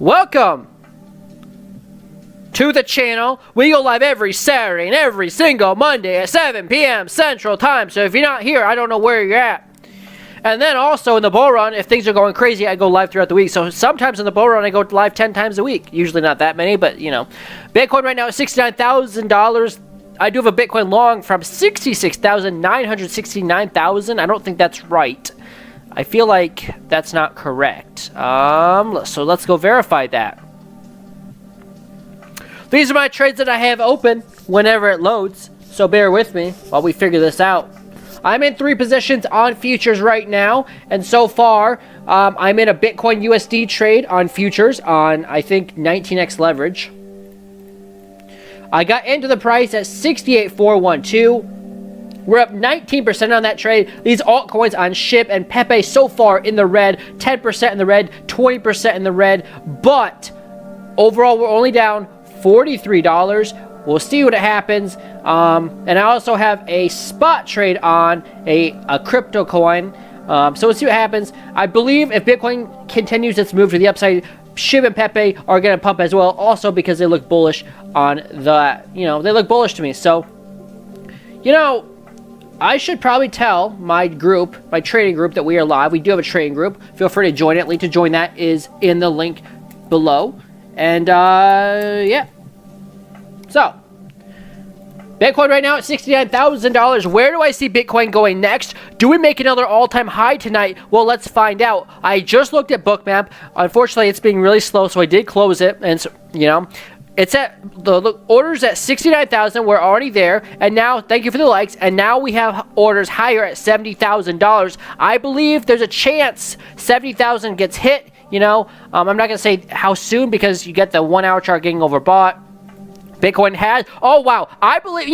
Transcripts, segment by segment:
Welcome to the channel. We go live every Saturday and every single Monday at 7 p.m. Central Time. So if you're not here, I don't know where you're at. And then also in the bull run, if things are going crazy, I go live throughout the week. So sometimes in the bull run, I go live 10 times a week. Usually not that many, but you know. Bitcoin right now is $69,000. I do have a Bitcoin long from $66,969,000. I don't think that's right. I feel like that's not correct. So let's go verify that. These are my trades that I have open whenever it loads. So bear with me while we figure this out. I'm in 3 positions on futures right now. And so far, I'm in a Bitcoin USD trade on futures on, I think, 19x leverage. I got into the price at 68,412. We're up 19% on that trade. These altcoins on SHIB and Pepe so far in the red. 10% in the red, 20% in the red. But overall, we're only down $43. We'll see what happens. And I also have a spot trade on a crypto coin. So we'll see what happens. I believe if Bitcoin continues its move to the upside, SHIB and Pepe are going to pump as well. Also because they look bullish on the, they look bullish to me. So, I should probably tell my group, my trading group, that we are live. We do have a trading group. Feel free to join it. Link to join that is in the link below. And, yeah. So, Bitcoin right now at $69,000. Where do I see Bitcoin going next? Do we make another all-time high tonight? Well, let's find out. I just looked at Bookmap. Unfortunately, it's being really slow, so I did close it. And, so, it's at the orders at 69,000. We're already there, and now thank you for the likes. And now we have orders higher at $70,000. I believe there's a chance 70,000 gets hit. I'm not gonna say how soon because you get the 1 hour chart getting overbought. Bitcoin has, oh wow, I believe,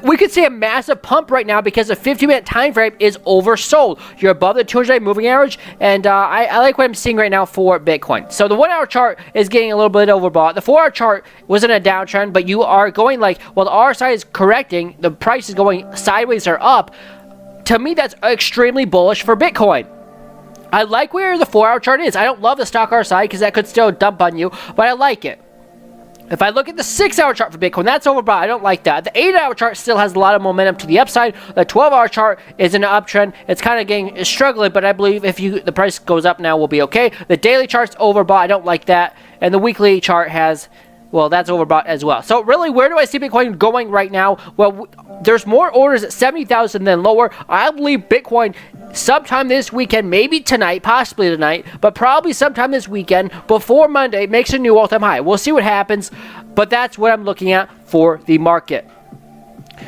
we could see a massive pump right now because the 50-minute time frame is oversold. You're above the 200-day moving average, and I like what I'm seeing right now for Bitcoin. So the 1 hour chart is getting a little bit overbought. The 4 hour chart was in a downtrend, but you are going the RSI is correcting, the price is going sideways or up. To me, that's extremely bullish for Bitcoin. I like where the 4 hour chart is. I don't love the stock RSI because that could still dump on you, but I like it. If I look at the 6 hour chart for Bitcoin, that's overbought. I don't like that. The 8 hour chart still has a lot of momentum to the upside. The 12 hour chart is in an uptrend. It's kind of struggling, but I believe if the price goes up now, we'll be okay. The daily chart's overbought. I don't like that. And the weekly chart has, well, that's overbought as well. So really, where do I see Bitcoin going right now? Well, there's more orders at 70,000 than lower. I believe Bitcoin sometime this weekend, maybe tonight, possibly tonight, but probably sometime this weekend before Monday makes a new all-time high. We'll see what happens, but that's what I'm looking at for the market.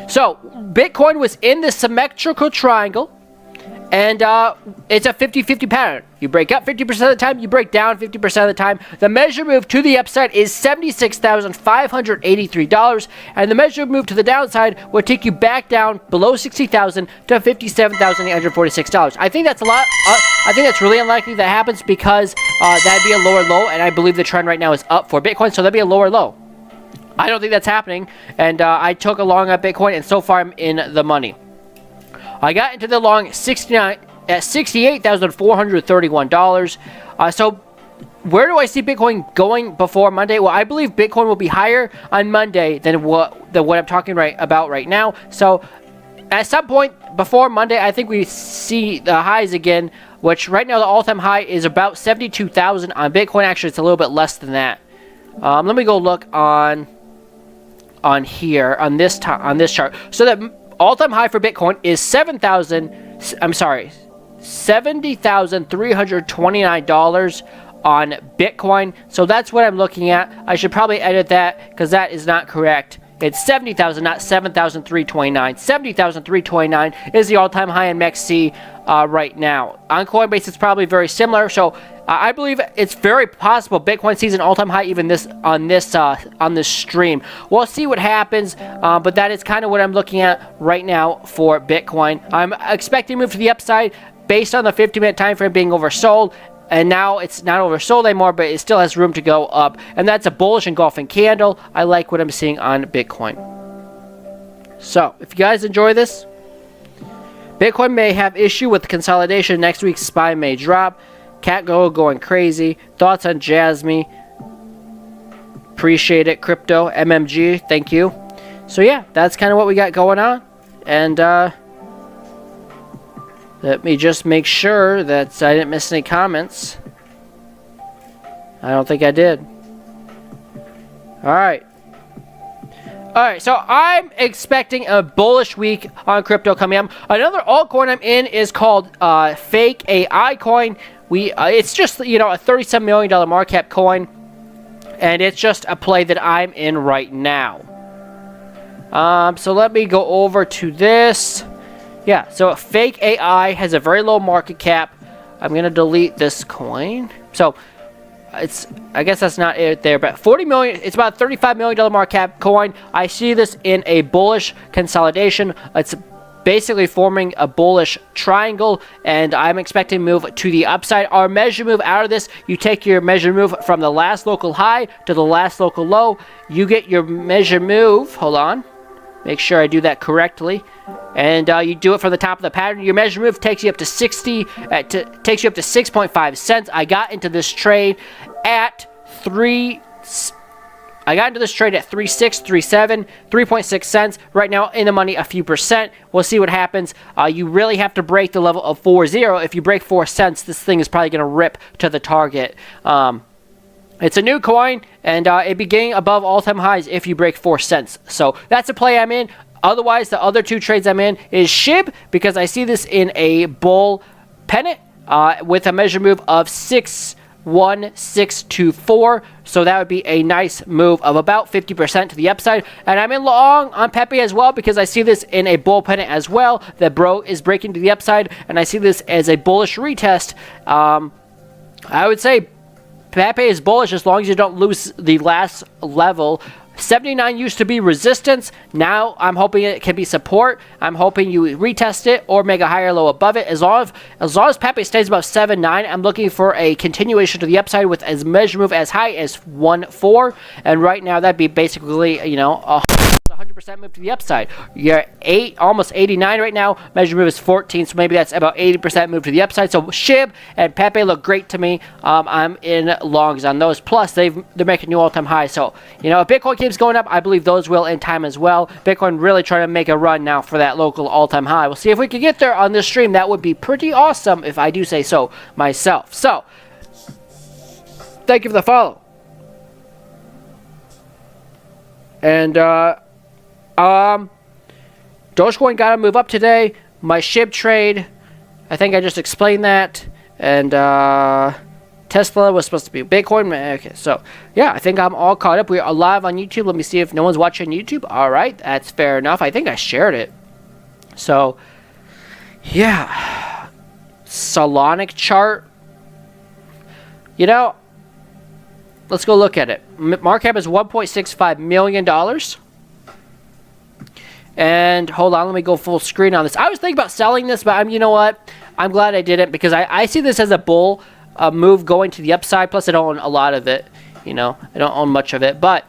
So Bitcoin was in the symmetrical triangle, and it's a 50-50 pattern. You break up 50% of the time, you break down 50% of the time. The measure move to the upside is $76,583, and the measure move to the downside will take you back down below $60,000 to $57,846. I think that's a lot. I think that's really unlikely that happens because that'd be a lower low, and I believe the trend right now is up for Bitcoin, so that'd be a lower low. I don't think that's happening, and I took a long at Bitcoin, and so far I'm in the money. I got into the long at $68,431. So where do I see Bitcoin going before Monday? Well, I believe Bitcoin will be higher on Monday than what I'm talking about right now. So at some point before Monday, I think we see the highs again, which right now the all-time high is about 72,000 on Bitcoin. Actually, it's a little bit less than that. Let me go look on here on this chart. So that all-time high for Bitcoin is $70,329 on Bitcoin. So that's what I'm looking at. I should probably edit that because that is not correct. It's 70,000, not 7,329. 70,329 is the all-time high in MEXC right now. On Coinbase, it's probably very similar. So I believe it's very possible Bitcoin sees an all-time high even on this stream. We'll see what happens, but that is kind of what I'm looking at right now for Bitcoin. I'm expecting to move to the upside based on the 50-minute time frame being oversold. And now it's not oversold anymore, but it still has room to go up. And that's a bullish engulfing candle. I like what I'm seeing on Bitcoin. So, if you guys enjoy this, Bitcoin may have issue with consolidation. Next week's SPY may drop. Cat Go going crazy. Thoughts on Jasmine? Appreciate it. Crypto MMG, thank you. So yeah, that's kind of what we got going on. And let me just make sure that I didn't miss any comments. I don't think I did. Alright. Alright, so I'm expecting a bullish week on crypto coming up. Another altcoin I'm in is called Fake AI Coin. It's just, you know, a $37 million market cap coin. And it's just a play that I'm in right now. So let me go over to this. Yeah, so Fake AI has a very low market cap. I'm going to delete this coin. So I guess that's not it there, but 40 million, it's about $35 million market cap coin. I see this in a bullish consolidation. It's basically forming a bullish triangle, and I'm expecting to move to the upside. Our measure move out of this, you take your measure move from the last local high to the last local low. You get your measure move, hold on, make sure I do that correctly. And you do it from the top of the pattern. Your measure move takes you up to 6.5 cents. I got into this trade at 3.6, 3.7, 3.6 cents. Right now in the money a few percent. We'll see what happens. You really have to break the level of 4.0. If you break 4 cents, this thing is probably going to rip to the target. It's a new coin, and it'd be getting above all-time highs if you break 4 cents. So that's a play I'm in. Otherwise, the other two trades I'm in is SHIB, because I see this in a bull pennant with a measure move of 61624. So that would be a nice move of about 50% to the upside. And I'm in long on Pepe as well, because I see this in a bull pennant as well. The bro is breaking to the upside, and I see this as a bullish retest. I would say Pepe is bullish as long as you don't lose the last level. 79 used to be resistance. Now I'm hoping it can be support. I'm hoping you retest it or make a higher low above it. As long as Pepe stays above 7.9, I'm looking for a continuation to the upside with as measure move as high as 1.4. And right now that'd be basically, you know, 100% move to the upside. You're almost 89 right now. Measure move is 14, so maybe that's about 80% move to the upside. So SHIB and Pepe look great to me. I'm in longs on those. Plus, they're making new all-time highs. So, you know, if Bitcoin keeps going up, I believe those will in time as well. Bitcoin really trying to make a run now for that local all-time high. We'll see if we can get there on this stream. That would be pretty awesome if I do say so myself. So, thank you for the follow. And, Dogecoin got to move up today. My SHIB trade, I think I just explained that. And Tesla was supposed to be Bitcoin. Okay, so yeah, I think I'm all caught up. We are live on YouTube. Let me see if no one's watching YouTube. All right, that's fair enough. I think I shared it. So yeah, Solonic chart. You know, let's go look at it. Market cap is $1.65 million. And hold on, let me go full screen on this. I was thinking about selling this, but you know what? I'm glad I didn't, because I see this as a bull move going to the upside. Plus, I don't own a lot of it. You know, I don't own much of it. But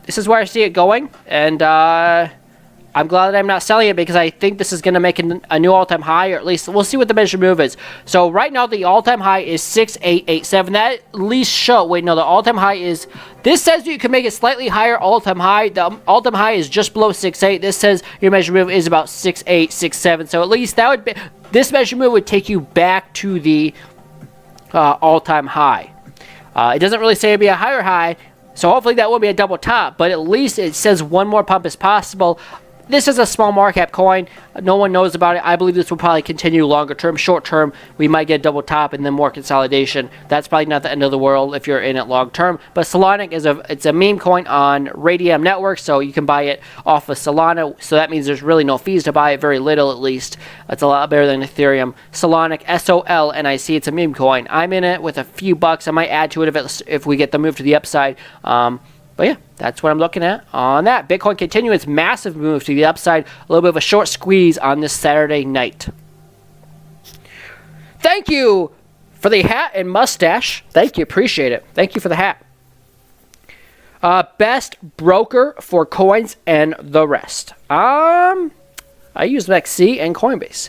this is where I see it going. And I'm glad that I'm not selling it, because I think this is going to make a new all-time high, or at least we'll see what the measure move is. So right now, the all-time high is 6.887. That at least show. Wait, no, the all-time high is... This says you can make it slightly higher all-time high. The all-time high is just below 6.8. This says your measure move is about 6.8, 6.7. So at least that would be... This measure move would take you back to the all-time high. It doesn't really say it'd be a higher high, so hopefully that won't be a double top, but at least it says one more pump is possible. This is a small market cap coin. No one knows about it. I believe this will probably continue longer term. Short term, we might get a double top and then more consolidation. That's probably not the end of the world if you're in it long term. But Solana it's a meme coin on Radium Network, so you can buy it off of Solana. So that means there's really no fees to buy it, very little at least. It's a lot better than Ethereum. Solonic, SOLNIC. It's a meme coin. I'm in it with a few bucks. I might add to it if we get the move to the upside. But yeah, that's what I'm looking at on that. Bitcoin continuing its massive move to the upside. A little bit of a short squeeze on this Saturday night. Thank you for the hat and mustache. Thank you. Appreciate it. Thank you for the hat. Best broker for coins and the rest. I use XC and Coinbase.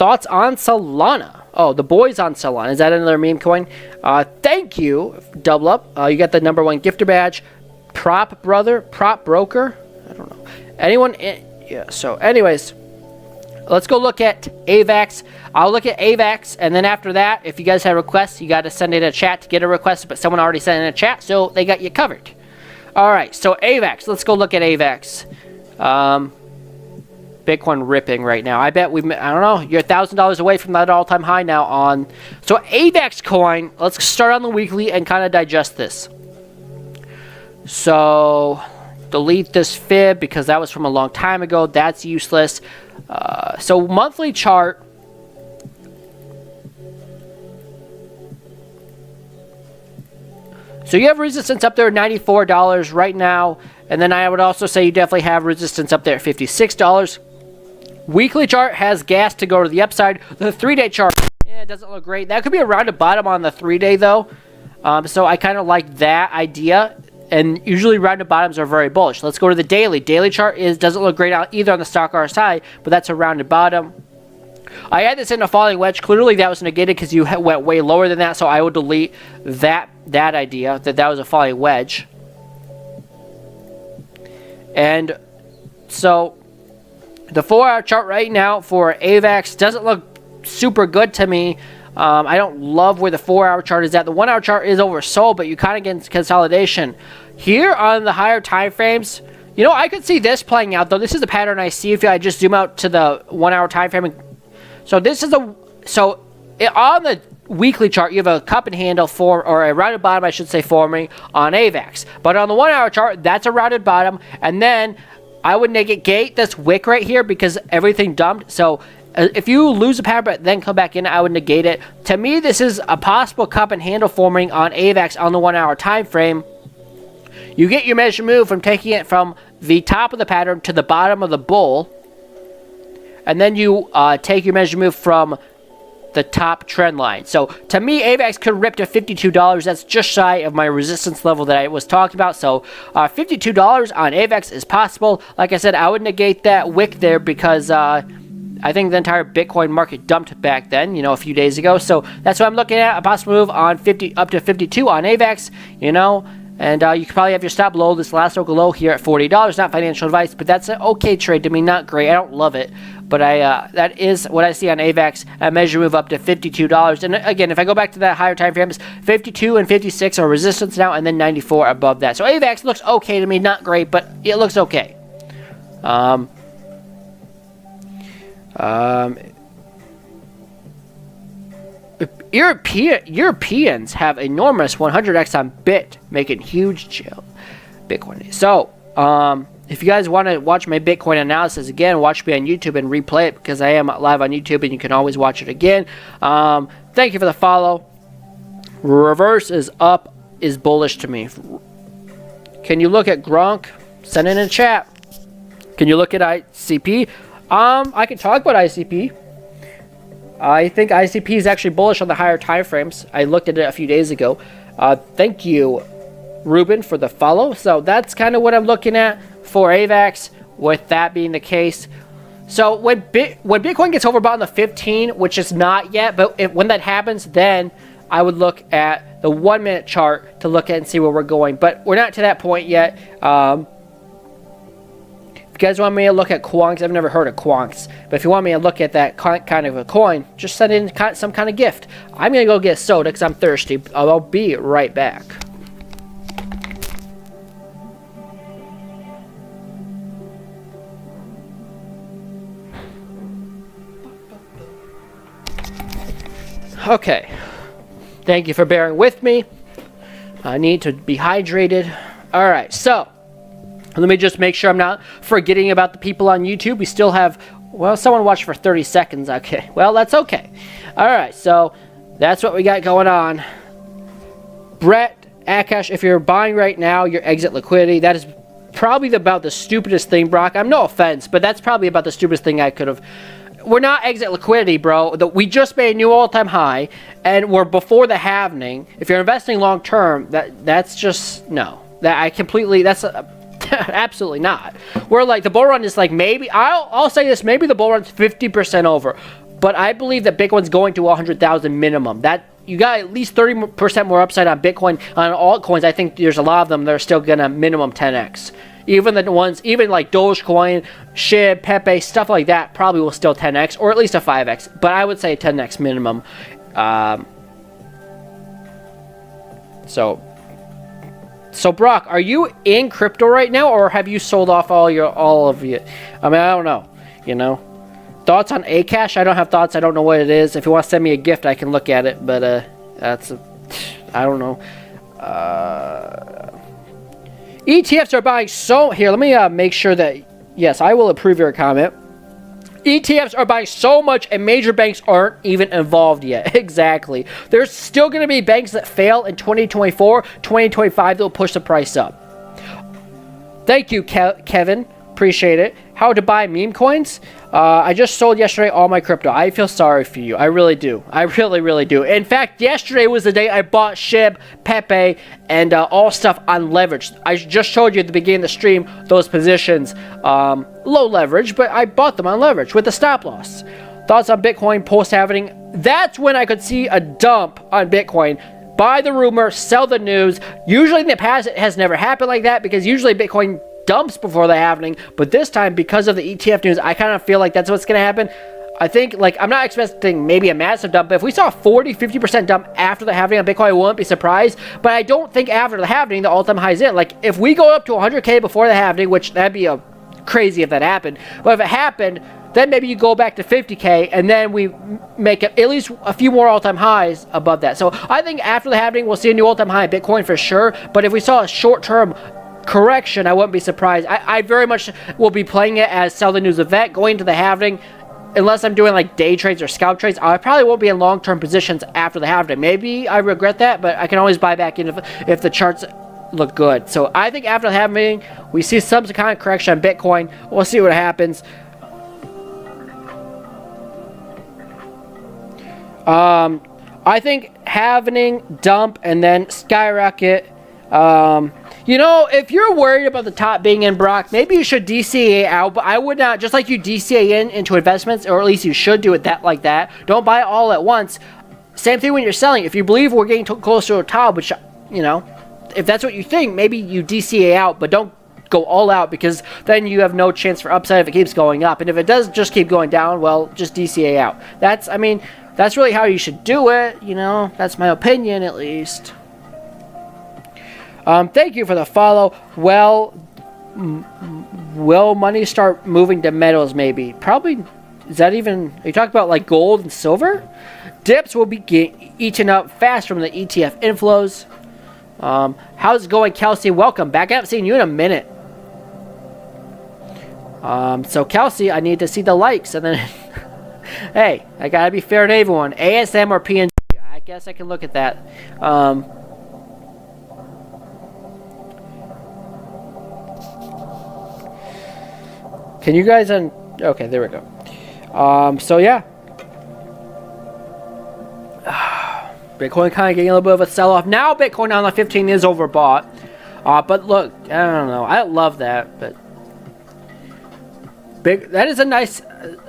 thoughts on Solana? Oh, the boys on Solana. Is that another meme coin? Thank you, Double Up. You got the #1 gifter badge. Prop broker. I don't know. Anyone? Yeah. So, anyways, let's go look at AVAX. I'll look at AVAX, and then after that, if you guys have requests, you got to send in a chat to get a request. But someone already sent in a chat, so they got you covered. All right. So AVAX. Let's go look at AVAX. Bitcoin ripping right now. I bet I don't know, you're $1,000 away from that all-time high now on. So AVAX coin, let's start on the weekly and kind of digest this. So delete this fib because that was from a long time ago. That's useless. So monthly chart. So you have resistance up there at $94 right now. And then I would also say you definitely have resistance up there at $56. Weekly chart has gas to go to the upside. The 3-day chart, it doesn't look great. That could be a rounded bottom on the 3-day though. So I kind of like that idea. And usually rounded bottoms are very bullish. Let's go to the daily. Daily chart doesn't look great either on the stock RSI, but that's a rounded bottom. I had this in a falling wedge. Clearly that was negated because you went way lower than that. So I would delete that idea that was a falling wedge. And so the 4-hour chart right now for AVAX doesn't look super good to me. I don't love where the 4-hour chart is at. The 1-hour chart is oversold, but you kind of get consolidation. Here on the higher time frames, you know, I could see this playing out, though. This is the pattern I see if I just zoom out to the 1-hour time frame. So this is on the weekly chart, you have a cup and handle or a rounded bottom, I should say, forming on AVAX. But on the 1-hour chart, that's a rounded bottom. And then I would negate this wick right here because everything dumped. So if you lose a pattern but then come back in, I would negate it. To me, this is a possible cup and handle forming on AVAX on the 1-hour time frame. You get your measure move from taking it from the top of the pattern to the bottom of the bull. And then you take your measure move from the top trend line. So to me, AVAX could rip to $52. That's just shy of my resistance level that I was talking about. So $52 on AVAX is possible. Like I said, I would negate that wick there because I think the entire Bitcoin market dumped back then, a few days ago. So that's what I'm looking at, a possible move on up to 52 on AVAX, And you can probably have your stop below this last local low here at $40. Not financial advice, but that's an okay trade to me. Not great. I don't love it. But that is what I see on AVAX. A measure move up to $52. And again, if I go back to that higher time frames, 52 and 56 are resistance now, and then 94 above that. So AVAX looks okay to me. Not great, but it looks okay. Europeans have enormous 100x on Bit, making huge chill Bitcoin. So, if you guys want to watch my Bitcoin analysis again, watch me on YouTube and replay it because I am live on YouTube and you can always watch it again. Thank you for the follow. Reverse is up, is bullish to me. Can you look at Gronk? Send it in a chat. Can you look at ICP? I can talk about ICP. I think ICP is actually bullish on the higher time frames. I looked at it a few days ago. Thank you, Ruben, for the follow. So that's kind of what I'm looking at for AVAX, with that being the case. So when Bitcoin gets overbought on the 15, which is not yet, but when that happens, then I would look at the 1-minute chart to look at and see where we're going. But we're not to that point yet. If you guys want me to look at Quonks, I've never heard of Quonks, but if you want me to look at that kind of a coin, just send in some kind of gift. I'm going to go get soda because I'm thirsty. I'll be right back. Okay. Thank you for bearing with me. I need to be hydrated. All right, so let me just make sure I'm not forgetting about the people on YouTube. We still have, well, someone watched for 30 seconds. Okay, well, that's okay. All right, so that's what we got going on. Brett, Akash, if you're buying right now, your exit liquidity, that is probably about the stupidest thing, Brock. I'm no offense, but that's probably about the stupidest thing I could have. We're not exit liquidity, bro. We just made a new all-time high, and we're before the halving. If you're investing long-term, that's just, no. That's absolutely not. We're like, the bull run is like, maybe, I'll say this, maybe the bull run's 50% over. but I believe that Bitcoin's going to 100,000 minimum. That you got at least 30% more upside on Bitcoin. On altcoins, I think there's a lot of them that are still gonna minimum 10x. Even the ones, even like Dogecoin, SHIB, Pepe, stuff like that, probably will still 10x or at least a 5x. But I would say 10x minimum. So Brock, are you in crypto right now, or have you sold off all of it? I mean, I don't know. You know, thoughts on Akash? I don't have thoughts. I don't know what it is. If you want to send me a gift, I can look at it. But I don't know. ETFs are buying so... Here, let me make sure that... Yes, I will approve your comment. ETFs are buying so much and major banks aren't even involved yet. Exactly. There's still going to be banks that fail in 2024, 2025 that will push the price up. Thank you, Kevin. Appreciate it. How to buy meme coins? I just sold yesterday all my crypto. I feel sorry for you. I really do. I really, really do. In fact, yesterday was the day I bought SHIB, Pepe, and all stuff on leverage. I just showed you at the beginning of the stream those positions. Low leverage, but I bought them on leverage with a stop loss. Thoughts on Bitcoin post-halving? That's when I could see a dump on Bitcoin. Buy the rumor, sell the news. Usually in the past, it has never happened like that because usually Bitcoin dumps before the halving, but this time because of the ETF news, I kind of feel like that's what's going to happen. I think, like, I'm not expecting maybe a massive dump, but if we saw a 40-50% dump after the halving on Bitcoin, I wouldn't be surprised. But I don't think after the halving the all-time highs in. Like, if we go up to 100k before the halving, which that'd be crazy if that happened, but if it happened, then maybe you go back to 50k and then we make it at least a few more all-time highs above that. So I think after the halving we'll see a new all-time high in Bitcoin for sure. But if we saw a short-term correction, I wouldn't be surprised. I very much will be playing it as sell the news event, going to the halving. Unless I'm doing like day trades or scalp trades, I probably won't be in long-term positions after the halving. Maybe I regret that, but I can always buy back in if the charts look good. So I think after the halving, we see some kind of correction on Bitcoin. We'll see what happens. I think halving, dump, and then skyrocket. You know, if you're worried about the top being in, Brock, maybe you should DCA out, but I would not, just like you DCA into investments, or at least you should do it like that. Don't buy it all at once. Same thing when you're selling. If you believe we're getting closer to a top, which, you know, if that's what you think, maybe you DCA out, but don't go all out because then you have no chance for upside if it keeps going up. And if it does just keep going down, well, just DCA out. That's really how you should do it, you know. That's my opinion, at least. Thank you for the follow. Well, will money start moving to metals maybe? Probably. Is that even... Are you talking about like gold and silver? Dips will be eaten up fast from the ETF inflows. How's it going, Kelsey? Welcome back. I haven't seen you in a minute. So Kelsey, I need to see the likes and then... Hey, I gotta be fair to everyone. ASM or PNG? I guess I can look at that. Can you guys okay, there we go. So yeah. Bitcoin kind of getting a little bit of a sell-off. Now Bitcoin on the 15 is overbought. But look, I don't know. I love that, but that is a nice...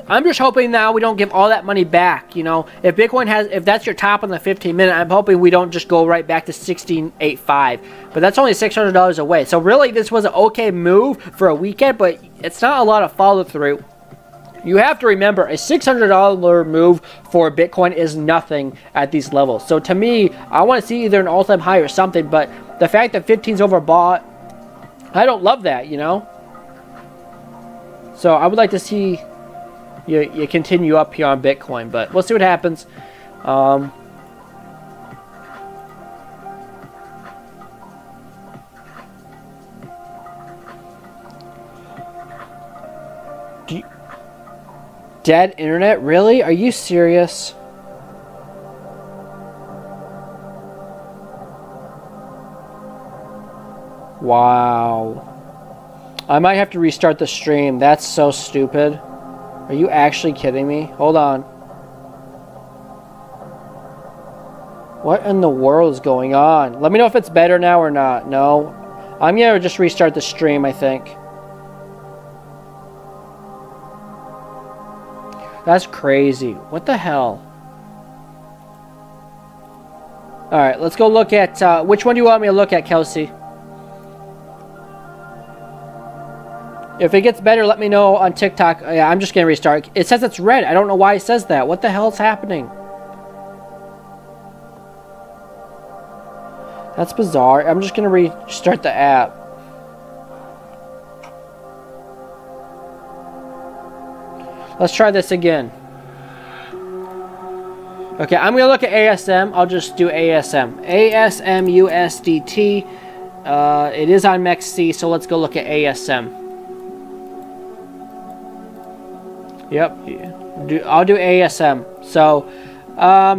I'm just hoping now we don't give all that money back, you know. If Bitcoin if that's your top on the 15-minute, I'm hoping we don't just go right back to 16.85. But that's only $600 away. So really, this was an okay move for a weekend, but it's not a lot of follow-through. You have to remember, a $600 move for Bitcoin is nothing at these levels. So to me, I want to see either an all-time high or something, but the fact that 15's overbought, I don't love that, you know. So I would like to see you continue up here on Bitcoin, but we'll see what happens. Dead internet? Really? Are you serious? Wow. I might have to restart the stream. That's so stupid. Are you actually kidding me? Hold on. What in the world is going on? Let me know if it's better now or not. No. I'm going to just restart the stream, I think. That's crazy. What the hell? Alright, let's go look at... which one do you want me to look at, Kelsey? If it gets better, let me know on TikTok. Yeah, I'm just going to restart. It says it's red. I don't know why it says that. What the hell is happening? That's bizarre. I'm just going to restart the app. Let's try this again. Okay, I'm going to look at ASM. I'll just do ASM. ASM USDT. It is on MEXC, so let's go look at ASM. Yep, I'll do ASM. So,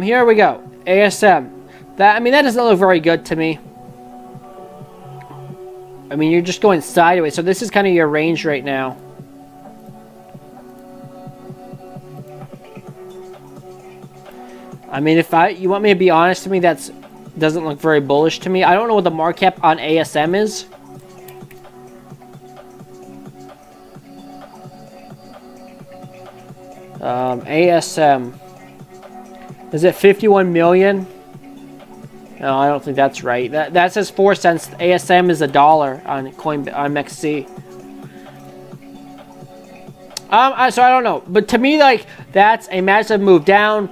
here we go. ASM. That doesn't look very good to me. I mean, you're just going sideways. So this is kind of your range right now. I mean, you want me to be honest to me, that doesn't look very bullish to me. I don't know what the market cap on ASM is. ASM. Is it 51 million? No, I don't think that's right. That says 4 cents. ASM is $1 on MEXC. So I don't know. But to me, like, that's a massive move down.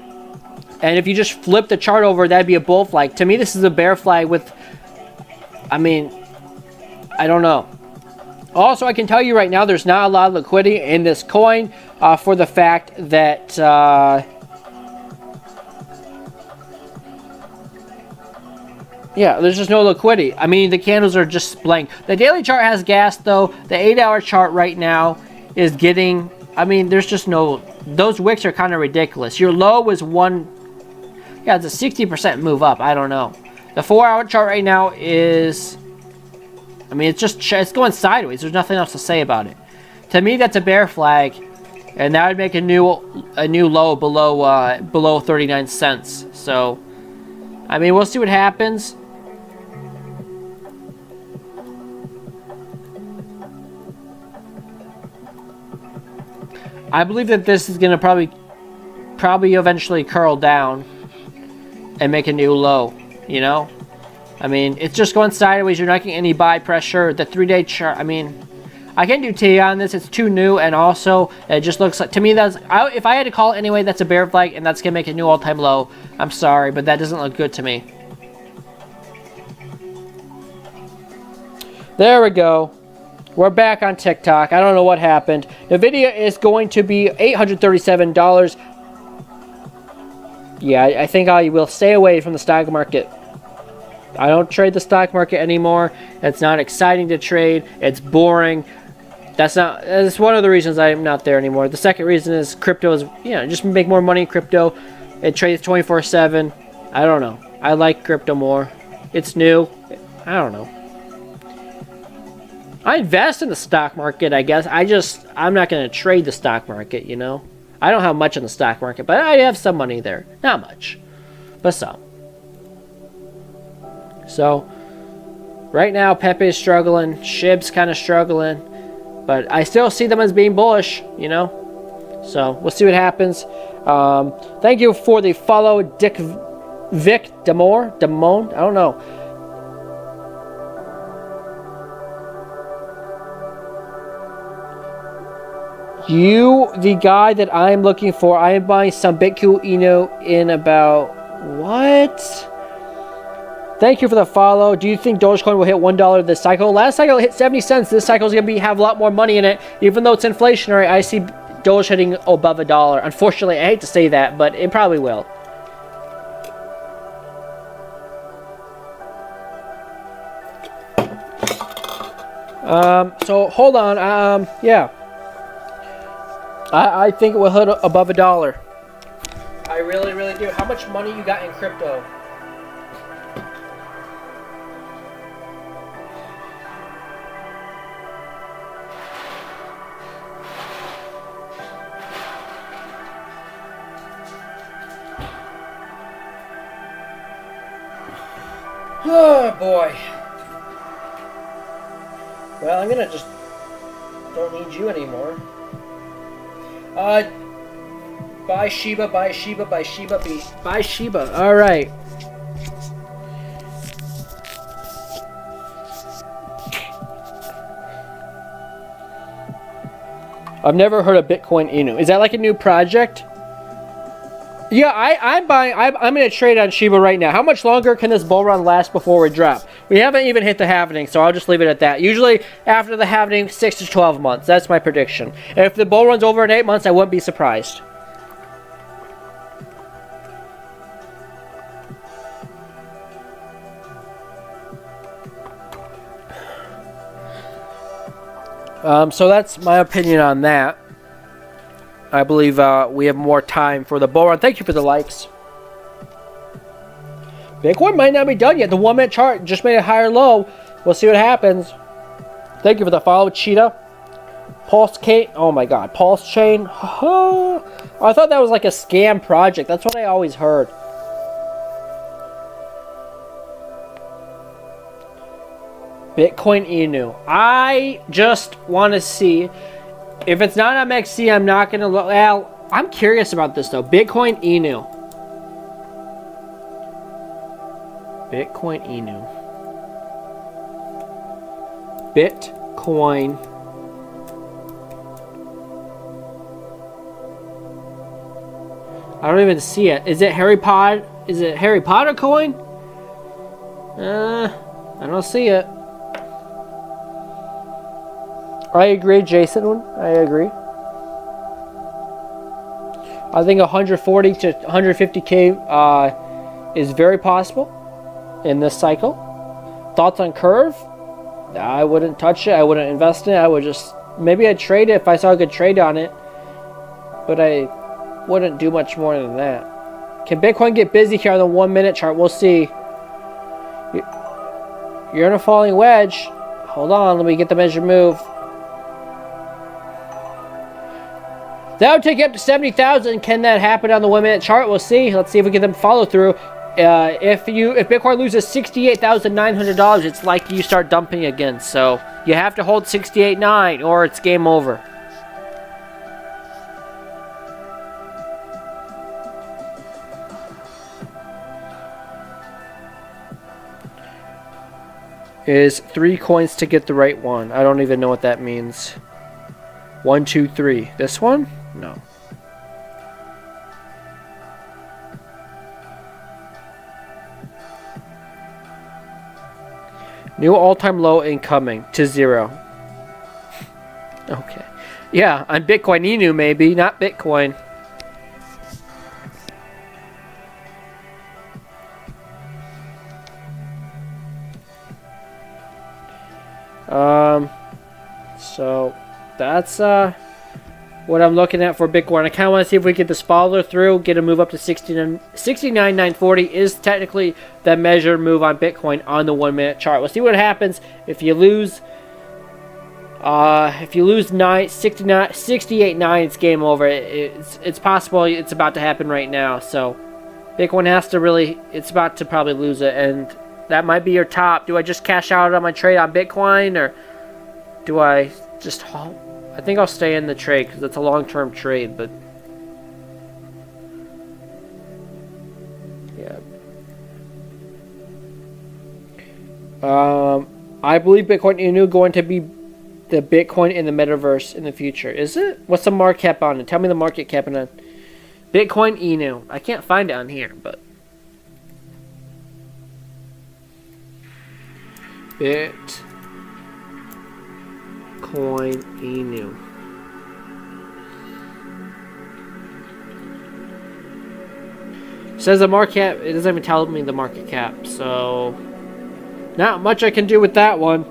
And if you just flip the chart over, that'd be a bull flag. To me, this is a bear flag with... I mean, I don't know. Also, I can tell you right now, there's not a lot of liquidity in this coin for the fact that... yeah, there's just no liquidity. I mean, the candles are just blank. The daily chart has gas, though. The 8-hour chart right now is getting... I mean, there's just no... Those wicks are kind of ridiculous. Your low was 1... Yeah, it's a 60% move up. I don't know. The 4-hour chart right now is... I mean, it's going sideways. There's nothing else to say about it. To me, that's a bear flag, and that would make a new low below 39 cents. So, I mean, we'll see what happens. I believe that this is going to probably eventually curl down and make a new low, you know? I mean, it's just going sideways. You're not getting any buy pressure. The 3-day chart, I mean, I can't do T on this. It's too new, and also, it just looks like, to me, if I had to call it anyway, that's a bear flag, and that's going to make a new all-time low. I'm sorry, but that doesn't look good to me. There we go. We're back on TikTok. I don't know what happened. The video is going to be $837. Yeah, I think I will stay away from the stock market. I don't trade the stock market anymore. It's not exciting to trade. It's boring. That's one of the reasons I'm not there anymore. The second reason is crypto is, just make more money in crypto. It trades 24/7. I don't know. I like crypto more. It's new. I don't know. I invest in the stock market, I guess. I'm not going to trade the stock market, you know. I don't have much in the stock market, but I have some money there. Not much, but some. So, right now, Pepe's struggling. Shib's kind of struggling. But I still see them as being bullish, you know. So, we'll see what happens. Thank you for the follow, Vic Damone. I don't know. You, the guy that I'm looking for, I am buying some Bitcoin in about... What? Thank you for the follow. Do you think Dogecoin will hit $1 this cycle? Last cycle it hit 70 cents. This cycle is going to have a lot more money in it. Even though it's inflationary, I see Doge hitting above $1. Unfortunately, I hate to say that, but it probably will. So, hold on. Yeah. I think it will hit above $1. I really, really do. How much money you got in crypto? Oh boy. Well, I'm gonna just don't need you anymore. Buy Shiba, buy Shiba, buy Shiba, buy Shiba. All right. I've never heard of Bitcoin Inu. Is that like a new project? Yeah, I'm buying. I'm gonna trade on Shiba right now. How much longer can this bull run last before we drop? We haven't even hit the halving, so I'll just leave it at that. Usually after the halving, 6 to 12 months. That's my prediction. And if the bull runs over in 8 months, I wouldn't be surprised. So that's my opinion on that. I believe we have more time for the bull run. Thank you for the likes. Bitcoin might not be done yet. The 1 minute chart just made a higher low. We'll see what happens. Thank you for the follow, Cheetah. Pulse Chain. Oh my god. Pulse Chain. I thought that was like a scam project. That's what I always heard. Bitcoin Inu. I just want to see. If it's not MXC, I'm not going to look. Well, I'm curious about this though. Bitcoin Inu. Bitcoin Inu. Bitcoin. I don't even see it. Is it Harry Potter? Is it Harry Potter coin? I don't see it. I agree, Jason. I agree. I think 140 to 150k is very possible in this cycle. Thoughts on Curve? I wouldn't touch it. I wouldn't invest in it. I would just maybe I'd trade it if I saw a good trade on it, but I wouldn't do much more than that. Can Bitcoin get busy here on the 1 minute chart? We'll see. You're in a falling wedge. Hold on, let me get the measured move. That would take you up to 70,000. Can that happen on the 1 minute chart? We'll see. Let's see if we get them follow through. If Bitcoin loses $68,900, it's like you start dumping again. So you have to hold 68.9 or it's game over. Is 3 coins to get the right one. I don't even know what that means. 1, 2, 3. This one? No. New all-time low incoming to 0. Okay. Yeah, on Bitcoin Inu maybe, not Bitcoin. So that's what I'm looking at for Bitcoin. I kind of want to see if we get this follow through, get a move up to 69,940 is technically the measured move on Bitcoin on the 1 minute chart. We'll see what happens if you lose. If you lose 68.9, it's game over. It's possible it's about to happen right now. So Bitcoin has to really. It's about to probably lose it, and that might be your top. Do I just cash out on my trade on Bitcoin, or do I just hold? I think I'll stay in the trade because it's a long-term trade, but yeah. I believe Bitcoin Inu going to be the Bitcoin in the metaverse in the future. Is it? What's the market cap on it? Tell me the market cap on Bitcoin Inu. I can't find it on here, but Bitcoin Inu. Says the market cap. It doesn't even tell me the market cap, so not much I can do with that one.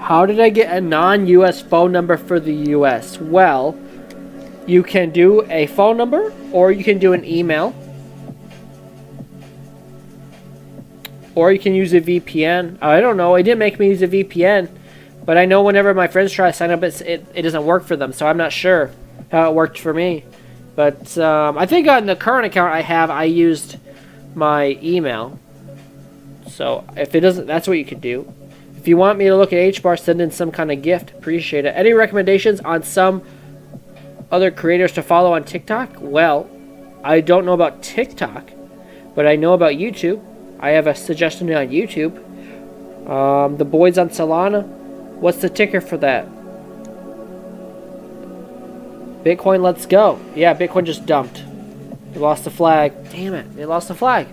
How did I get a non-US phone number for the US? Well, you can do a phone number or you can do an email. Or you can use a VPN. I don't know. It didn't make me use a VPN. But I know whenever my friends try to sign up, it doesn't work for them. So I'm not sure how it worked for me. But I think on the current account I used my email. So if it doesn't, that's what you could do. If you want me to look at H-bar, send in some kind of gift. Appreciate it. Any recommendations on some other creators to follow on TikTok? Well, I don't know about TikTok, but I know about YouTube. I have a suggestion on YouTube. The boys on Solana. What's the ticker for that? Bitcoin, let's go. Yeah, Bitcoin just dumped. They lost the flag. Damn it, they lost the flag.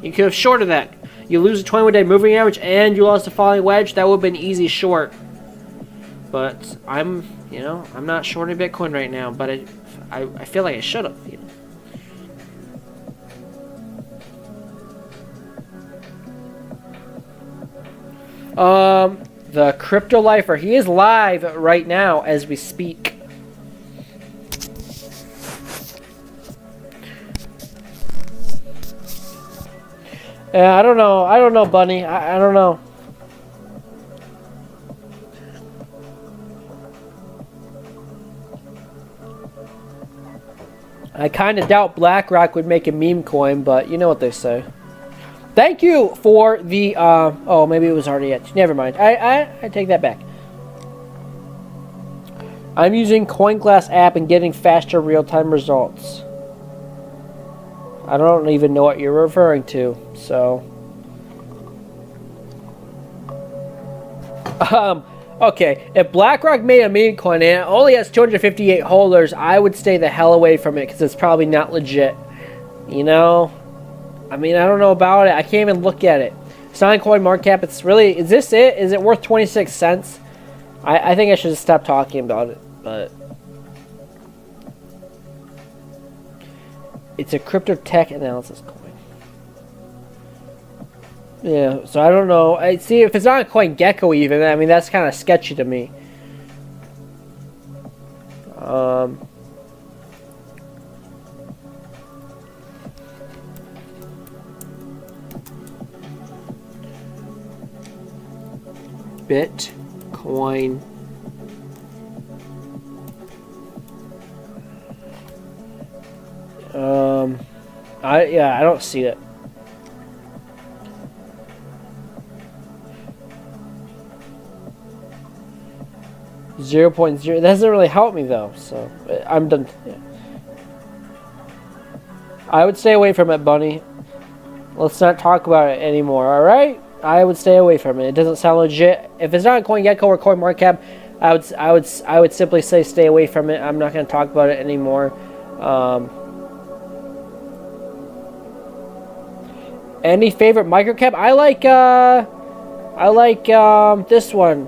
You could have shorted that. You lose a 21-day moving average and you lost a falling wedge. That would have been easy short. But I'm not shorting Bitcoin right now. But I feel like I should have. The Crypto Lifer. He is live right now as we speak. Yeah, I don't know, Bunny. I don't know. I kind of doubt BlackRock would make a meme coin, but you know what they say. Thank you for the, oh, maybe it was already at, never mind. I take that back. I'm using CoinGlass app and getting faster real-time results. I don't even know what you're referring to, so. Okay, if BlackRock made a meme coin and it only has 258 holders, I would stay the hell away from it because it's probably not legit. You know? I mean, I don't know about it. I can't even look at it. It's not in coin market cap. It's really, is this it? Is it worth 26 cents? I think I should just stop talking about it, but. It's a crypto tech analysis coin. Yeah, so I don't know. I see if it's not a CoinGecko even. I mean, that's kind of sketchy to me. Bitcoin. I don't see it. .0. That doesn't really help me though, so I'm done. Yeah. I would stay away from it, Bunny. Let's not talk about it anymore, alright? I would stay away from it. It doesn't sound legit. If it's not CoinGecko or CoinMarketCap, I would simply say stay away from it. I'm not going to talk about it anymore. Any favorite microcap? I like this one.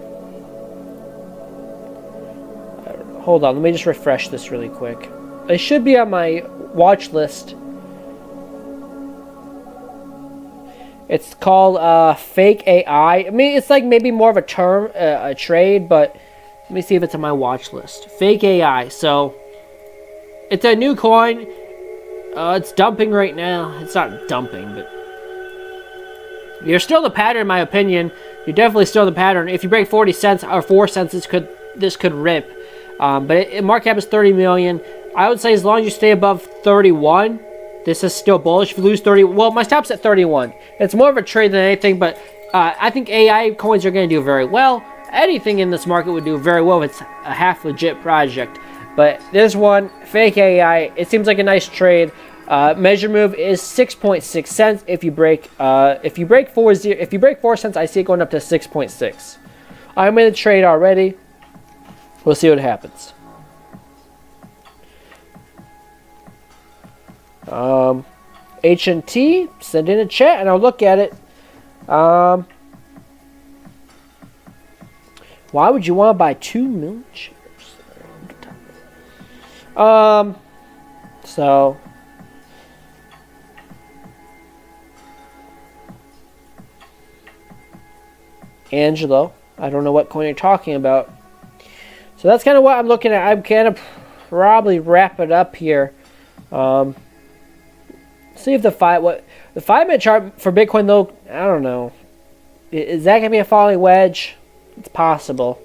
Hold on, let me just refresh this really quick. It should be on my watch list. It's called Fake AI. I mean, it's like maybe more of a term, a trade, but let me see if it's on my watch list. Fake AI. So it's a new coin. It's dumping right now. It's not dumping, but you're still the pattern, in my opinion. You're definitely still the pattern. If you break 40 cents or 4 cents, this could rip. But market cap is 30 million. I would say as long as you stay above 31, this is still bullish. If you lose 30, well, my stop's at 31. It's more of a trade than anything, but I think AI coins are going to do very well. Anything in this market would do very well if it's a half legit project. But this one, Fake AI, it seems like a nice trade. Measure move is 6.6 cents. If you break 4 cents, I see it going up to 6.6. I'm in the trade already. We'll see what happens. HNT, send in a chat and I'll look at it. Why would you want to buy 2 million shares? So Angelo, I don't know what coin you're talking about. So that's kind of what I'm looking at. I'm kind of probably wrap it up here. See if the 5-minute chart for Bitcoin though, I don't know. Is that gonna be a falling wedge? It's possible.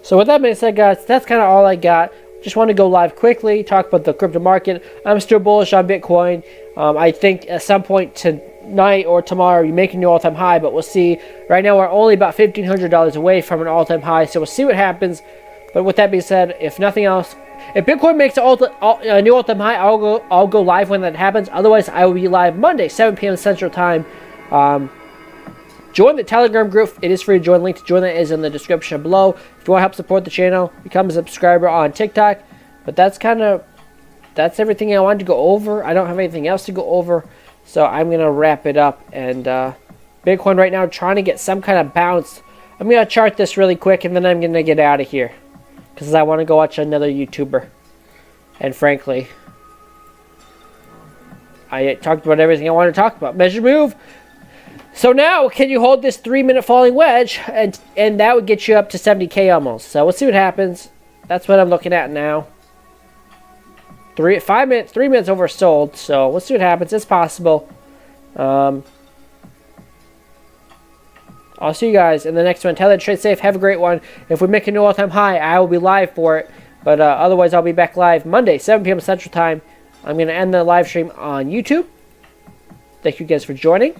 So with that being said, guys, that's kind of all I got. just want to go live quickly, talk about the crypto market. I'm still bullish on Bitcoin. I think at some point tonight or tomorrow you make a new all-time high, but we'll see. Right now we're only about $1,500 away from an all-time high, so we'll see what happens. But with that being said, if nothing else, if Bitcoin makes a new all-time high, I'll go live when that happens. Otherwise, I will be live Monday, 7 p.m. Central Time. Join the Telegram group. It is free to join. Link to join that is in the description below. If you want to help support the channel, become a subscriber on TikTok. But that's everything I wanted to go over. I don't have anything else to go over, so I'm gonna wrap it up. And Bitcoin right now trying to get some kind of bounce. I'm gonna chart this really quick, and then I'm gonna get out of here because I want to go watch another YouTuber. And frankly, I talked about everything I want to talk about. Measure move. So now, can you hold this 3-minute falling wedge? And that would get you up to 70K almost. So we'll see what happens. That's what I'm looking at now. 3 minutes oversold. So we'll see what happens. It's possible. I'll see you guys in the next one. Tell that trade safe. Have a great one. If we make a new all-time high, I will be live for it. But otherwise, I'll be back live Monday, 7 p.m. Central Time. I'm going to end the live stream on YouTube. Thank you guys for joining.